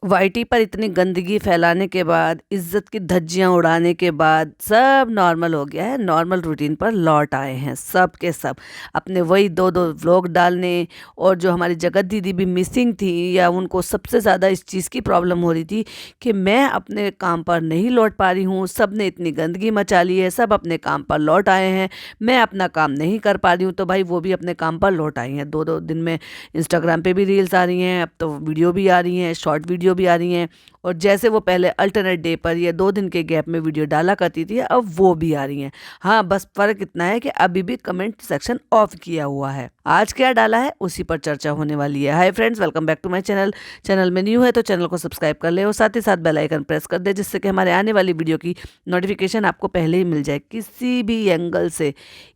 YT पर इतनी गंदगी फैलाने के बाद, इज्जत की धज्जियां उड़ाने के बाद सब नॉर्मल हो गया है, नॉर्मल रूटीन पर लौट आए हैं सब के सब। अपने वही दो दो व्लॉग डालने, और जो हमारी जगत दीदी भी मिसिंग थी, या उनको सबसे ज़्यादा इस चीज़ की प्रॉब्लम हो रही थी कि मैं अपने काम पर नहीं लौट पा रही हूँ, सब ने इतनी गंदगी मचा ली है, सब अपने काम पर लौट आए हैं, मैं अपना काम नहीं कर पा रही हूँ। तो भाई वो भी अपने काम पर लौट आई हैं। दो दो दिन में इंस्टाग्राम पे भी रील्स आ रही हैं, अब तो वीडियो भी आ रही हैं, शॉर्ट वीडियो भी आ रही हैं। और जैसे वो पहले अल्टरनेट डे पर या 2 दिन के गैप में वीडियो डाला करती थी, अब वो भी आ रही हैं। हाँ, बस फ़र्क इतना है कि अभी भी कमेंट सेक्शन ऑफ किया हुआ है। आज क्या डाला है उसी पर चर्चा होने वाली है। Hi friends, welcome back to my channel. Channel में न्यू है तो चैनल को सब्सक्राइब कर ले, और साथ ही साथ बेल आइकन प्रेस कर दे, जिससे कि हमारे आने वाली वीडियो की नोटिफिकेशन आपको पहले ही मिल जाए। किसी भी एंगल से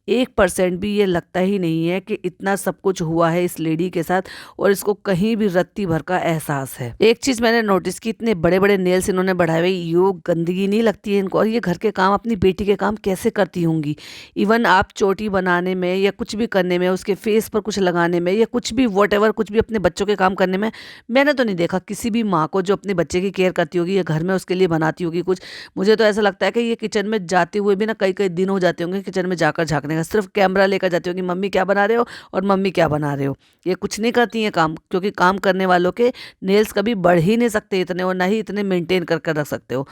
1% भी ये लगता ही नहीं है कि इतना सब कुछ हुआ है इस लेडी के साथ, और इसको कहीं भी रत्ती भर का एहसास है। एक चीज मैंने नोटिस की, इतने बड़े बड़े नेल्स इन्होंने बढ़ाए हुए, यो गंदगी नहीं लगती है इनको? और ये घर के काम, अपनी बेटी के काम कैसे करती होंगी? इवन आप चोटी बनाने में या कुछ भी करने में, उसके फेस पर कुछ लगाने में, या कुछ भी वॉट कुछ भी अपने बच्चों के काम करने में, मैंने तो नहीं देखा किसी भी माँ को जो अपने बच्चे की केयर करती होगी या घर में उसके लिए बनाती होगी कुछ। मुझे तो ऐसा लगता है कि ये किचन में जाते हुए भी ना कई कई दिन हो जाते होंगे किचन में जाकर झांकने का, सिर्फ कैमरा लेकर जाती होगी, मम्मी क्या बना रहे हो और मम्मी क्या बना रहे हो। ये कुछ नहीं करती हैं काम, क्योंकि काम करने वालों के नेल्स कभी बढ़ ही नहीं सकते इतने, और ना ही इतने मेंटेन कर कर रख सकते हो।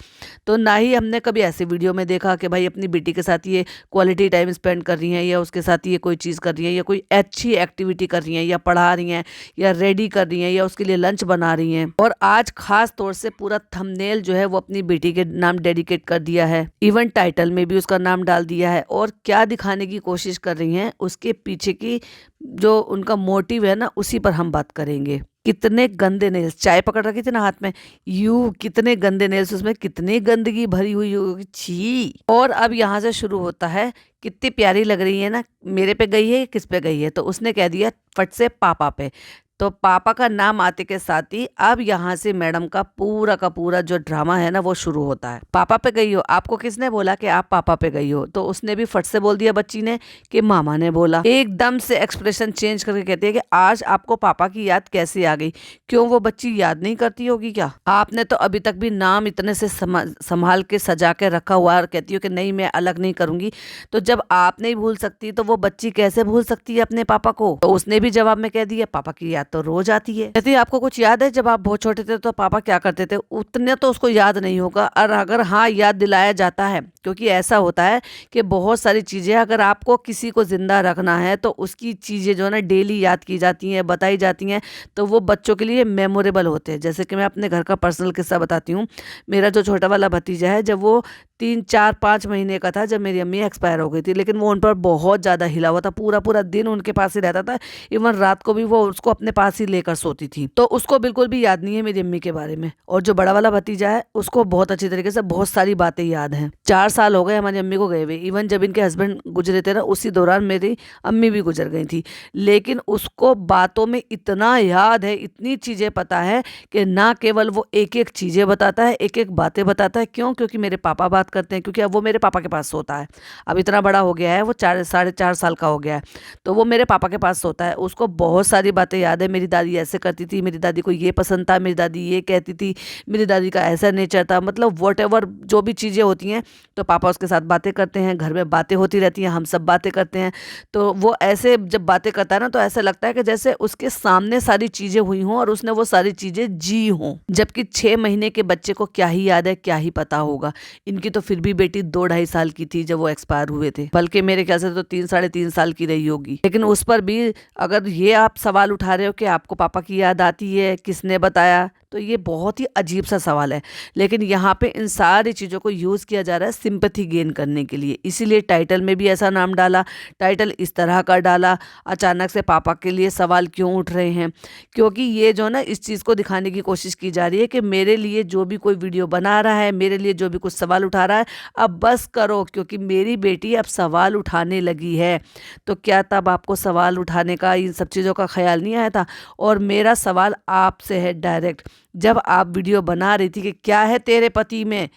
तो ना ही हमने कभी ऐसे वीडियो में देखा कि भाई अपनी बेटी के साथ ये क्वालिटी टाइम स्पेंड कर रही हैं, या उसके साथ ये कोई चीज़ कर रही हैं, या कोई अच्छी एक्टिविटी कर रही हैं, या पढ़ा रही हैं, या रेडी कर रही हैं, या उसके लिए लंच बना रही हैं। और आज खास तौर से पूरा थंबनेल जो है वो अपनी बेटी के नाम डेडिकेट कर दिया है, इवन टाइटल में भी उसका नाम डाल दिया है। और क्या दिखाने की कोशिश कर रही हैं, उसके पीछे की जो उनका मोटिव है ना, उसी पर हम बात करेंगे। कितने गंदे नेल्स, चाय पकड़ रखी थी ना हाथ में, यू कितने गंदे नेल्स, उसमें कितनी गंदगी भरी हुई होगी, छी। और अब यहाँ से शुरू होता है, कितनी प्यारी लग रही है ना, मेरे पे गई है किस पे गई है, तो उसने कह दिया फट से पापा पे। तो पापा का नाम आते के साथ ही अब यहाँ से मैडम का पूरा जो ड्रामा है ना वो शुरू होता है। पापा पे गई हो, आपको किसने बोला कि आप पापा पे गई हो? तो उसने भी फट से बोल दिया बच्ची ने कि मामा ने बोला। एकदम से एक्सप्रेशन चेंज करके कहती है कि आज आपको पापा की याद कैसे आ गई? क्यों, वो बच्ची याद नहीं करती होगी क्या? आपने तो अभी तक भी नाम इतने से संभाल के सजा के रखा हुआ, और कहती हो कि नहीं मैं अलग नहीं करूंगी। तो जब आप नहीं भूल सकती तो वो बच्ची कैसे भूल सकती है अपने पापा को? तो उसने भी जवाब में कह दिया पापा की याद तो रोज आती है। कहती आपको कुछ याद है जब आप बहुत छोटे थे तो पापा क्या करते थे? उतने तो उसको याद नहीं होगा, और अगर हाँ याद दिलाया जाता है, क्योंकि ऐसा होता है कि बहुत सारी चीजें अगर आपको किसी को जिंदा रखना है तो उसकी चीजें जो है ना डेली याद की जाती हैं, बताई जाती हैं, तो वो बच्चों के लिए मेमोरेबल होते हैं। जैसे कि मैं अपने घर का पर्सनल किस्सा बताती हूँ। मेरा जो छोटा वाला भतीजा है, जब वो 3 4 5 महीने का था, जब मेरी अम्मी एक्सपायर हो गई थी, लेकिन वो उन पर बहुत ज़्यादा हिला हुआ था, पूरा पूरा दिन उनके पास ही रहता था। इवन रात को भी वो उसको अपने पास ही लेकर सोती थी। तो उसको बिल्कुल भी याद नहीं है मेरी अम्मी के बारे में। और जो बड़ा वाला भतीजा है उसको बहुत अच्छी तरीके से बहुत सारी बातें याद हैं। 4 साल हो गए हमारी अम्मी को गए हुए। इवन जब इनके हस्बैंड गुजरे थे ना, उसी दौरान मेरी अम्मी भी गुजर गई थी, लेकिन उसको बातों में इतना याद है, इतनी चीजें पता है कि ना केवल वो एक एक चीजें बताता है, एक एक बातें बताता है। क्यों? क्योंकि मेरे पापा बात करते हैं, क्योंकि अब वो मेरे पापा के पास सोता है। अब इतना बड़ा हो गया है, वो 4 साढ़े 4 साल का हो गया है, तो वो मेरे पापा के पास सोता है। उसको बहुत सारी बातें याद है। मेरी दादी ऐसे करती थी, मेरी दादी को ये पसंद था, मेरी दादी ये कहती थी, मेरी दादी का ऐसा नेचर था, मतलब वॉट जो भी चीज़ें होती हैं, तो पापा उसके साथ बातें करते हैं, घर में बातें होती रहती हैं, हम सब बातें करते हैं। तो वो ऐसे जब बातें करता है ना, तो ऐसा लगता है कि जैसे उसके सामने सारी चीज़ें हुई हों और उसने वो सारी चीज़ें जी हों। जबकि 6 महीने के बच्चे को क्या ही याद है, क्या ही पता होगा। इनकी तो फिर भी बेटी 2 ढाई साल की थी जब वो एक्सपायर हुए थे, बल्कि मेरे ख्याल से तो 3 साढ़े 3 साल की रही होगी। लेकिन उस पर भी अगर ये आप सवाल उठा रहे हो कि आपको पापा की याद आती है, किसने बताया, तो ये बहुत ही अजीब सा सवाल है। लेकिन यहाँ पे इन सारी चीज़ों को यूज़ किया जा रहा है सिंपैथी गेन करने के लिए, इसीलिए टाइटल में भी ऐसा नाम डाला, टाइटल इस तरह का डाला। अचानक से पापा के लिए सवाल क्यों उठ रहे हैं? क्योंकि ये जो ना इस चीज़ को दिखाने की कोशिश की जा रही है कि मेरे लिए जो भी कोई वीडियो बना रहा है, मेरे लिए जो भी कुछ सवाल उठा रहा है, अब बस करो, क्योंकि मेरी बेटी अब सवाल उठाने लगी है। तो क्या तब आपको सवाल उठाने का, इन सब चीज़ों का ख्याल नहीं आया था? और मेरा सवाल आपसे है डायरेक्ट, जब आप वीडियो बना रही थी कि क्या है तेरे पति में,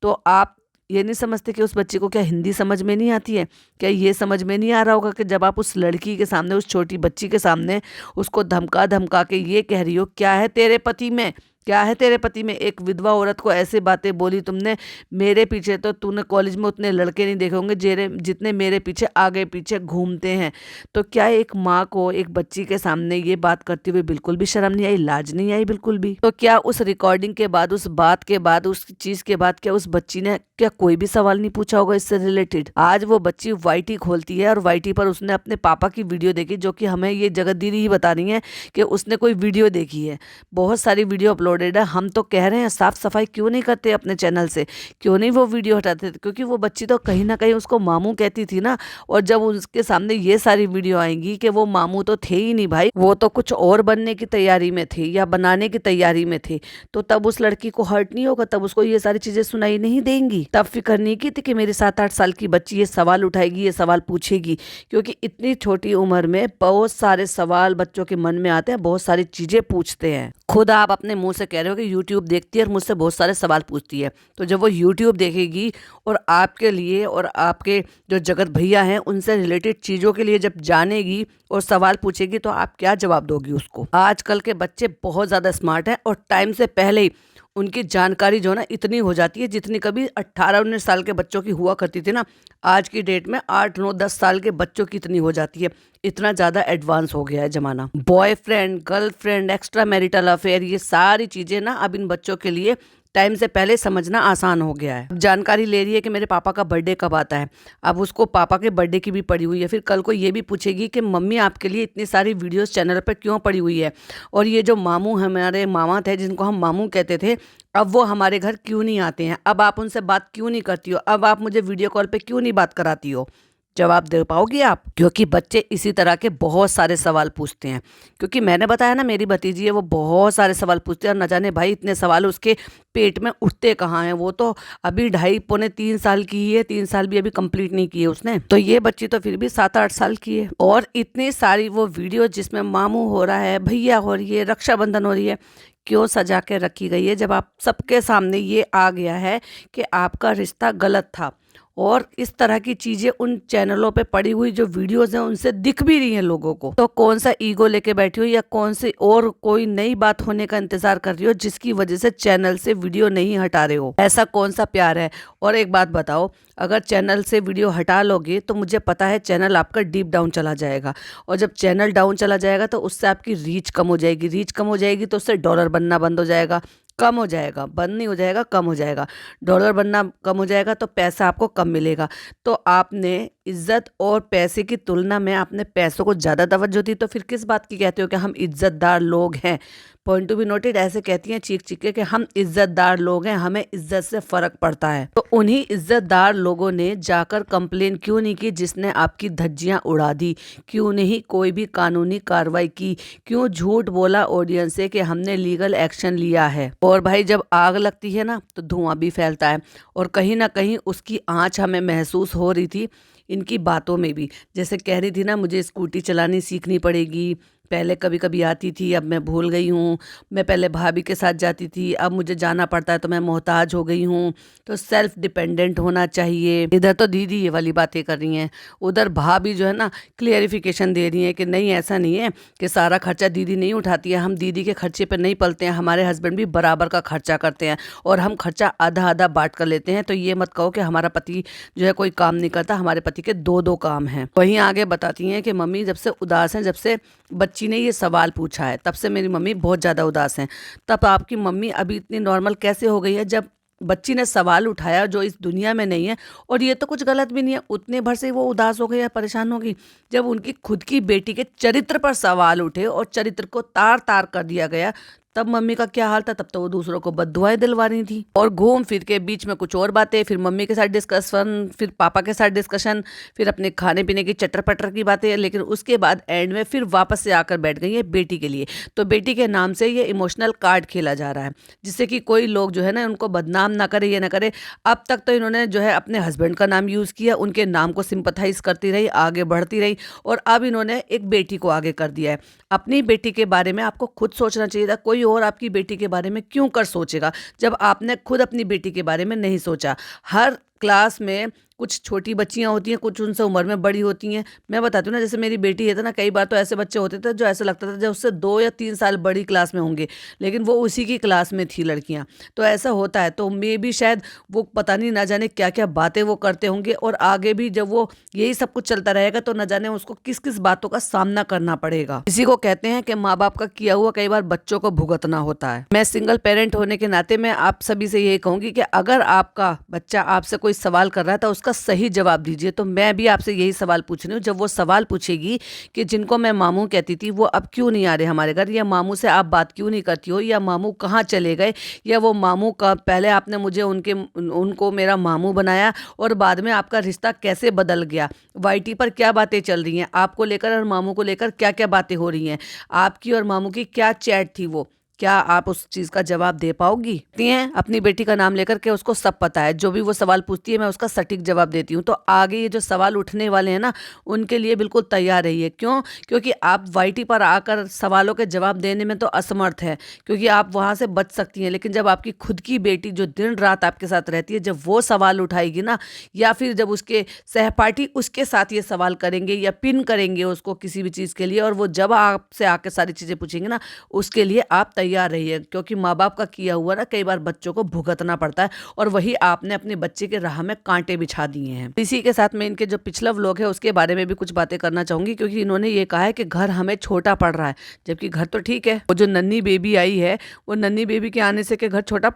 तो आप ये नहीं समझते कि उस बच्चे को क्या हिंदी समझ में नहीं आती है? क्या ये समझ में नहीं आ रहा होगा कि जब आप उस लड़की के सामने, उस छोटी बच्ची के सामने उसको धमका धमका के ये कह रही हो क्या है तेरे पति में, क्या है तेरे पति में? एक विधवा औरत को ऐसी बातें बोली तुमने। मेरे पीछे तो तूने कॉलेज में उतने लड़के नहीं देखे होंगे जितने मेरे पीछे आगे पीछे घूमते हैं। तो क्या एक माँ को एक बच्ची के सामने ये बात करते हुए बिल्कुल भी शर्म नहीं आई, लाज नहीं आई बिल्कुल भी? तो क्या उस रिकॉर्डिंग के बाद, उस बात के बाद, उस चीज के बाद क्या उस बच्ची ने क्या कोई भी सवाल नहीं पूछा होगा इससे रिलेटेड? आज वो बच्ची वाईटी खोलती है और वाईटी पर उसने अपने पापा की वीडियो देखी, जो कि हमें ये जगत दीदी ही बता रही है कि उसने कोई वीडियो देखी है। बहुत सारी वीडियो अपलोडेड है। हम तो कह रहे हैं साफ सफाई क्यों नहीं करते अपने चैनल से, क्यों नहीं वो वीडियो हटाते? क्योंकि वो बच्ची तो कहीं ना कहीं उसको मामू कहती थी ना। और जब उसके सामने ये सारी वीडियो आएंगी कि वो मामू तो थे ही नहीं भाई, वो तो कुछ और बनने की तैयारी में थे या बनाने की तैयारी में थे, तो तब उस लड़की को हर्ट नहीं होगा? तब उसको ये सारी चीजें सुनाई नहीं देंगी? तब फिक्र नहीं की थी कि मेरी 7-8 साल की बच्ची ये सवाल उठाएगी, ये सवाल पूछेगी? क्योंकि इतनी छोटी उम्र में बहुत सारे सवाल बच्चों के मन में आते हैं, बहुत सारी चीजें पूछते हैं। खुद आप अपने मुंह से कह रहे हो कि यूट्यूब देखती है और मुझसे बहुत सारे सवाल पूछती है। तो जब वो यूट्यूब देखेगी और आपके लिए और आपके जो जगत भैया हैं उनसे रिलेटेड चीज़ों के लिए जब जानेगी और सवाल पूछेगी, तो आप क्या जवाब दोगी उसको? आजकल के बच्चे बहुत ज़्यादा स्मार्ट हैं और टाइम से पहले ही उनकी जानकारी जो है ना इतनी हो जाती है जितनी कभी 18-19 साल के बच्चों की हुआ करती थी ना। आज की डेट में 8-9-10 साल के बच्चों की इतनी हो जाती है। इतना ज़्यादा एडवांस हो गया है ज़माना। Boyfriend, girlfriend, extra marital affair, ये सारी चीज़ें ना अब इन बच्चों के लिए टाइम से पहले समझना आसान हो गया है। जानकारी ले रही है कि मेरे पापा का बर्थडे कब आता है। अब उसको पापा के बर्थडे की भी पड़ी हुई है। फिर कल को ये भी पूछेगी कि मम्मी आपके लिए इतनी सारी वीडियोस चैनल पर क्यों पड़ी हुई है, और ये जो मामू हमारे मामा थे जिनको हम मामू कहते थे, अब वो हमारे घर क्यों नहीं आते हैं? अब आप उनसे बात क्यों नहीं करती हो? अब आप मुझे वीडियो कॉल पे क्यों नहीं बात कराती हो? जवाब दे पाओगी आप? क्योंकि बच्चे इसी तरह के बहुत सारे सवाल पूछते हैं। क्योंकि मैंने बताया ना, मेरी भतीजी है, वो बहुत सारे सवाल पूछती है और न जाने भाई इतने सवाल उसके पेट में उठते कहाँ हैं। वो तो अभी 2.5-3 साल की ही है, 3 साल भी अभी कंप्लीट नहीं किए उसने। तो ये बच्ची तो फिर भी 7-8 साल की है। और इतनी सारी वो वीडियो जिसमें मामू हो रहा है, भैया हो रही है, रक्षाबंधन हो रही है, क्यों सजा के रखी गई है? जब आप सबके सामने ये आ गया है कि आपका रिश्ता गलत था और इस तरह की चीजें उन चैनलों पे पड़ी हुई जो वीडियोस हैं उनसे दिख भी रही हैं लोगों को, तो कौन सा ईगो लेके बैठी हो या कौन सी और कोई नई बात होने का इंतजार कर रही हो जिसकी वजह से चैनल से वीडियो नहीं हटा रहे हो? ऐसा कौन सा प्यार है? और एक बात बताओ, अगर चैनल से वीडियो हटा लोगे तो मुझे पता है चैनल आपका डीप डाउन चला जाएगा, और जब चैनल डाउन चला जाएगा तो उससे आपकी रीच कम हो जाएगी, रीच कम हो जाएगी तो उससे डॉलर बनना बंद हो जाएगा, कम हो जाएगा, बंद नहीं हो जाएगा, कम हो जाएगा। डॉलर बनना कम हो जाएगा तो पैसा आपको कम मिलेगा। तो आपने इज्जत और पैसे की तुलना में आपने पैसों को ज़्यादा तवज्जो दी, तो फिर किस बात की कहते हो कि हम इज्जतदार लोग हैं? पॉइंट टू बी नोटेड, ऐसे कहती हैं चीख चीख के कि हम इज्जतदार लोग हैं, हमें इज्जत से फर्क पड़ता है। तो उन्हीं इज्जतदार लोगों ने जाकर कंप्लेन क्यों नहीं की जिसने आपकी धज्जियां उड़ा दी? क्यों नहीं कोई भी कानूनी कार्रवाई की? क्यों झूठ बोला ऑडियंस से कि हमने लीगल एक्शन लिया है? और भाई जब आग लगती है ना तो धुआं भी फैलता है, और कहीं ना कहीं उसकी आंच हमें महसूस हो रही थी इनकी बातों में भी। जैसे कह रही थी ना, मुझे स्कूटी चलानी सीखनी पड़ेगी, पहले कभी कभी आती थी, अब मैं भूल गई हूँ। मैं पहले भाभी के साथ जाती थी, अब मुझे जाना पड़ता है तो मैं मोहताज हो गई हूँ। तो सेल्फ डिपेंडेंट होना चाहिए। इधर तो दीदी ये वाली बातें कर रही हैं, उधर भाभी जो है ना क्लियरिफिकेशन दे रही है कि नहीं, ऐसा नहीं है कि सारा खर्चा दीदी नहीं उठाती है, हम दीदी के खर्चे पर नहीं पलते हैं, हमारे हस्बैंड भी बराबर का खर्चा करते हैं और हम खर्चा आधा आधा बांट कर लेते हैं। तो ये मत कहो कि हमारा पति जो है कोई काम नहीं करता, हमारे पति के 2-2 काम हैं। वहीं आगे बताती हैं कि मम्मी जब से उदास हैं, जब से बच्ची ने ये सवाल पूछा है तब से मेरी मम्मी बहुत ज़्यादा उदास हैं। तब आपकी मम्मी अभी इतनी नॉर्मल कैसे हो गई है? जब बच्ची ने सवाल उठाया जो इस दुनिया में नहीं है, और ये तो कुछ गलत भी नहीं है, उतने भर से वो उदास हो गई या परेशान हो गई जब उनकी खुद की बेटी के चरित्र पर सवाल उठे और चरित्र को तार तार कर दिया गया। तब मम्मी का क्या हाल था? तब तो वो दूसरों को बद्दुआएं दिलवा रही थी, और घूम फिर के बीच में कुछ और बातें, फिर मम्मी के साथ डिस्कशन, फिर पापा के साथ डिस्कशन, फिर अपने खाने पीने की चटर पटर की बातें, लेकिन उसके बाद एंड में फिर वापस से आकर बैठ गई है बेटी के लिए। तो बेटी के नाम से ये इमोशनल कार्ड खेला जा रहा है जिससे कि कोई लोग जो है ना उनको बदनाम ना करे, ये ना करे। अब तक तो इन्होंने जो है अपने हस्बैंड का नाम यूज़ किया, उनके नाम को सिंपथाइज करती रही, आगे बढ़ती रही, और अब इन्होंने एक बेटी को आगे कर दिया है। अपनी बेटी के बारे में आपको खुद सोचना चाहिए था, कोई और आपकी बेटी के बारे में क्यों कर सोचेगा जब आपने खुद अपनी बेटी के बारे में नहीं सोचा। हर क्लास में कुछ छोटी बच्चियाँ होती हैं, कुछ उनसे उम्र में बड़ी होती हैं। मैं बताती हूँ ना, जैसे मेरी बेटी है तो ना, कई बार तो ऐसे बच्चे होते थे जो ऐसा लगता था जो उससे 2 या 3 साल बड़ी क्लास में होंगे, लेकिन वो उसी की क्लास में थी लड़कियाँ। तो ऐसा होता है, तो मे बी शायद वो पता नहीं ना जाने क्या-क्या बातें वो करते होंगे, और आगे भी जब वो यही सब कुछ चलता रहेगा तो न जाने उसको किस-किस बातों का सामना करना पड़ेगा। इसी को कहते हैं कि माँ-बाप का किया हुआ कई बार बच्चों को भुगतना होता है। मैं सिंगल पेरेंट होने के नाते मैं आप सभी से यही कहूँगी कि अगर आपका बच्चा आपसे कोई सवाल कर रहा है तो उसका सही जवाब दीजिए। तो मैं भी आपसे यही सवाल पूछ रही हूँ, जब वो सवाल पूछेगी कि जिनको मैं मामू कहती थी वो अब क्यों नहीं आ रहे हमारे घर, या मामू से आप बात क्यों नहीं करती हो, या मामू कहाँ चले गए, या वो मामू का पहले आपने मुझे उनको मेरा मामू बनाया और बाद में आपका रिश्ता कैसे बदल गया, वाईटी पर क्या बातें चल रही हैं, आपको लेकर और मामू को लेकर क्या-क्या बातें हो रही हैं, आपकी और मामू की क्या चैट थी वो, क्या आप उस चीज़ का जवाब दे पाओगी? कहती हैं अपनी बेटी का नाम लेकर के उसको सब पता है, जो भी वो सवाल पूछती है मैं उसका सटीक जवाब देती हूँ। तो आगे ये जो सवाल उठने वाले हैं ना, उनके लिए बिल्कुल तैयार रहिए। क्यों? क्योंकि आप वाईटी पर आकर सवालों के जवाब देने में तो असमर्थ हैं, क्योंकि आप वहाँ से बच सकती हैं, लेकिन जब आपकी खुद की बेटी जो दिन-रात आपके साथ रहती है, जब वो सवाल उठाएगी ना, या फिर जब उसके सहपाठी उसके साथ ये सवाल करेंगे या पिन करेंगे उसको किसी भी चीज़ के लिए, और वो जब आपसे आके सारी चीज़ें पूछेंगे ना, उसके लिए आप तैयार रहिए। क्योंकि माँ-बाप का किया हुआ ना कई बार बच्चों को भुगतना पड़ता है, और वही आपने अपने बच्चे के राह में कांटे बिछा दिए हैं। इसी के साथ मैं इनके जो पिछला व्लॉग है उसके बारे में भी कुछ बातें करना चाहूँगी, क्योंकि इन्होंने ये कहा है कि घर हमें छोटा पड़ रहा है, जबकि घर तो ठीक है। वो जो नन्ही बेबी आई है, वो नन्ही बेबी के आने से कि घर छोटा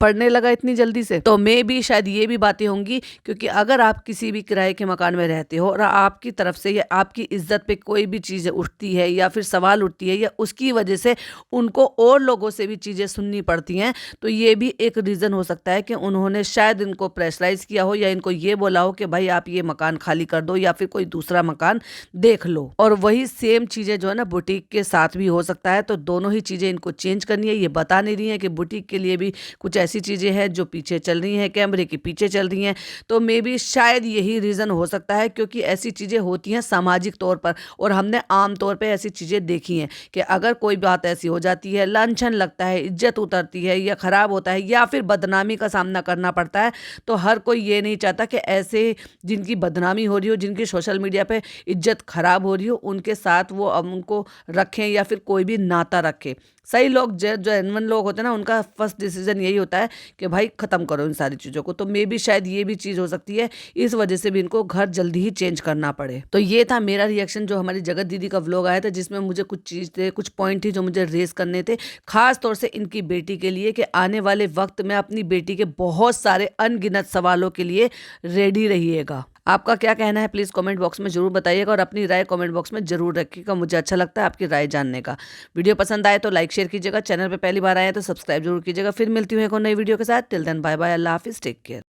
पड़ने लगा इतनी जल्दी से, तो मे भी शायद ये भी बातें होंगी, क्योंकि अगर आप किसी भी किराए के मकान में रहते हो और आपकी तरफ से या आपकी इज्जत पे कोई भी चीज़ उठती है या फिर सवाल उठती है, या उसकी वजह से उनको और लोगों से भी चीज़ें सुननी पड़ती हैं, तो ये भी एक रीज़न हो सकता है कि उन्होंने शायद इनको प्रेशराइज किया हो, या इनको ये बोला हो कि भाई आप ये मकान खाली कर दो या फिर कोई दूसरा मकान देख लो। और वही सेम चीज़ें जो है ना बुटीक के साथ भी हो सकता है, तो दोनों ही चीज़ें इनको चेंज करनी है। ये बता नहीं रही हैं कि बुटीक के लिए भी कुछ ऐसी चीज़ें हैं जो पीछे चल रही हैं, कैमरे के पीछे चल रही हैं, तो मे बी शायद यही रीज़न हो सकता है, क्योंकि ऐसी चीज़ें होती हैं सामाजिक तौर पर, और हमने आम तौर पे ऐसी चीज़ें देखी हैं कि अगर कोई बात ऐसी हो जाती है, लांछन लगता है, इज्जत उतरती है या ख़राब होता है, या फिर बदनामी का सामना करना पड़ता है, तो हर कोई ये नहीं चाहता कि ऐसे जिनकी बदनामी हो रही हो, जिनकी सोशल मीडिया पे इज्जत ख़राब हो रही हो, उनके साथ वो अब उनको रखें या फिर कोई भी नाता रखे। सही लोग जो जेन्युइन लोग होते हैं ना, उनका फर्स्ट डिसीजन यही होता है कि भाई ख़त्म करो इन सारी चीज़ों को। तो मे बी शायद ये भी चीज़ हो सकती है, इस वजह से भी इनको घर जल्दी ही चेंज करना पड़े। तो ये था मेरा रिएक्शन जो हमारी जगत दीदी का व्लॉग आया था, जिसमें मुझे कुछ चीज़ थे, कुछ पॉइंट थी जो मुझे रेस करने थे, खास तौर से इनकी बेटी के लिए, कि आने वाले वक्त में अपनी बेटी के बहुत सारे अनगिनत सवालों के लिए रेडी रहिएगा। आपका क्या कहना है प्लीज़ कमेंट बॉक्स में ज़रूर बताइएगा, और अपनी राय कमेंट बॉक्स में ज़रूर रखिएगा। मुझे अच्छा लगता है आपकी राय जानने का। वीडियो पसंद आए तो लाइक शेयर कीजिएगा, चैनल पे पहली बार आए तो सब्सक्राइब जरूर कीजिएगा। फिर मिलती हूँ एक और नई वीडियो के साथ। टिल देन बाय बाय, अल्लाह हाफिज़, टेक केयर।